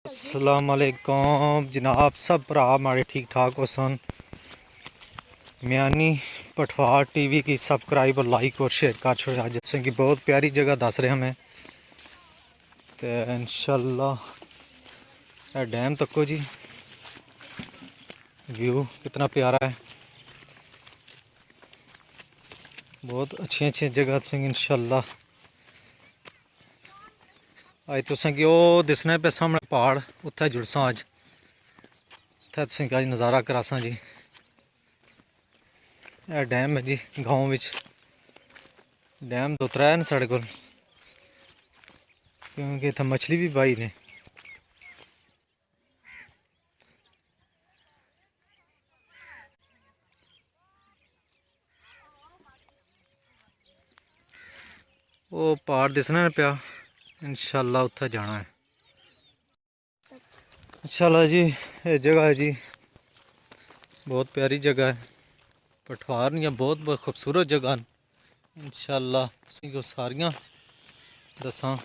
अस्सलाम वालेकुम जनाब, सब भरा माड़े ठीक ठाक हो सन। म्यानी पठवार टीवी की सब्सक्राइब और लाइक और शेयर कर छोड़े। अज असें की बहुत प्यारी जगह दस रहे हमें तो इंशाल्लाह डैम तको जी, व्यू कितना प्यारा है। बहुत अच्छी अच्छी जगह तुसें इंशाल्लाह अज तुसें कि ओह् दिसने पे सामने पहाड़ उत्थे जुड़सा अज उत्थे तुसें अज नज़ारा करासा जी। यह डैम है जी गाँव विच। डैम दो त्रै न साढ़े कोल, क्योंकि इत्थे मछली भी बाई ने। वो पहाड़ दिसने न पिया, इंशाल्लाह उत्थे जाना है इंशाल्लाह जी। ये जगह है जी, बहुत प्यारी जगह है। पठवार निया बहुत बहुत खूबसूरत जगह न। इंशाल्लाह तुसीं को सारियां दसां,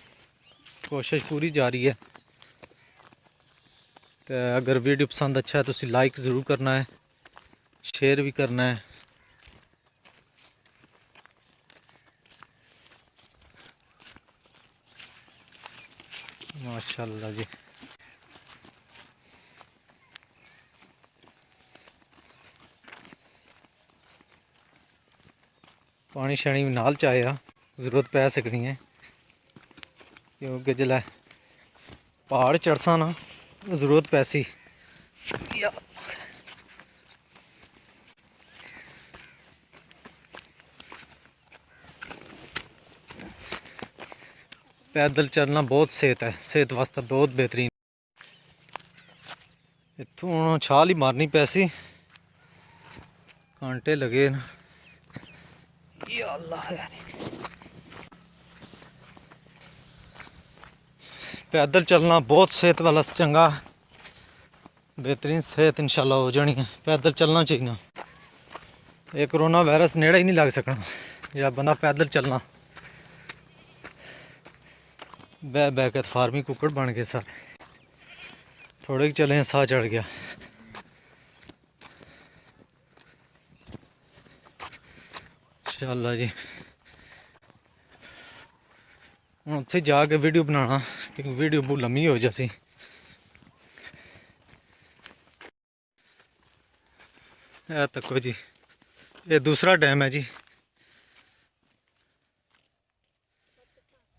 कोशिश पूरी जारी है। तो अगर वीडियो पसंद अच्छा है तो लाइक ज़रूर करना है, शेयर भी करना है। माशाल्लाह जी। पानी शानी भी नाल चाया जरूरत पै सकनी है, क्योंकि जिसलै पहाड़ चढ़सा ना जरूरत पैसी। पैदल चलना बहुत सेहत है, सेहत वास्ते बहुत बेहतरीन। इत्थों छाल ही मारनी पैसी, कांटे लगे न। या अल्लाह यार, पैदल चलना बहुत सेहत वाला चंगा, बेहतरीन सेहत इंशाल्लाह हो जानी है। पैदल चलना चाहिए। ये कोरोना वायरस नेड़े ही नहीं लग सकना जो बंदा पैदल चलना। बह बह के फार्मी कुकड़ बन गए सारे, थोड़े चले साह चढ़ गया। इंशाल्लाह जी हूँ उत्थे जाके वीडियो बनाना, क्योंकि वीडियो बहुत लम्मी हो जासी। यह तको जी, ये दूसरा डैम है जी।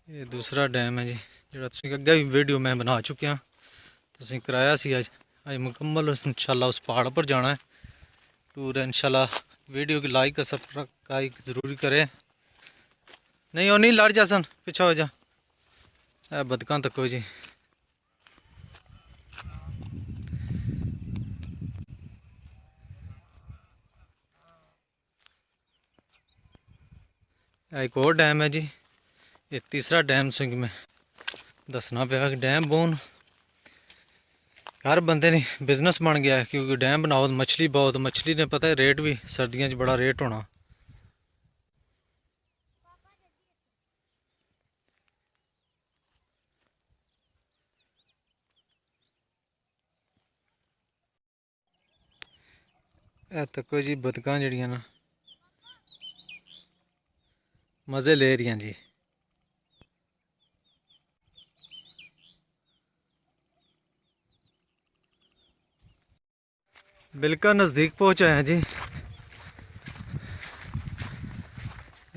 ये दूसरा डैम है जी, जो अगे भी वीडियो मैं बना चुकिया। तुसीं कराया सी अज मुकम्मल इंशाल्लाह उस पहाड़ पर जाना है टूर है इंशाल्लाह। वीडियो की लाइक और सब्सक्राइब जरूर करें। नहीं वो नहीं लड़ जा सन, पिछा हो जा। बदकां तको जी, एक और डैम है जी। ये तीसरा डैम सिंह में दसना पाया कि डैम बोन हर बंदे ने बिजनेस बन गया है, क्योंकि डैम बनाओ मछली बहुत, मछली ने पता है रेट भी सर्दियों बड़ा रेट होना। ए तको जी बदकां जड़ियां ना मज़े ले रही जी। बिल्कुल नज़दीक पहुँच आए जी।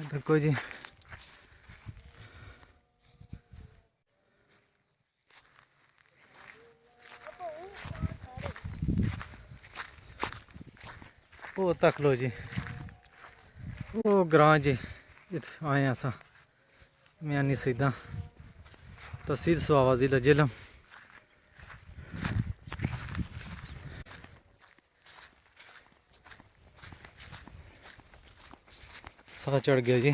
देखो जी वो तक लो जी, वो ग्रां जी आए अस म्यानी सीधा तहसील स्वावा जिला जिलम। साह चढ़ गया जी।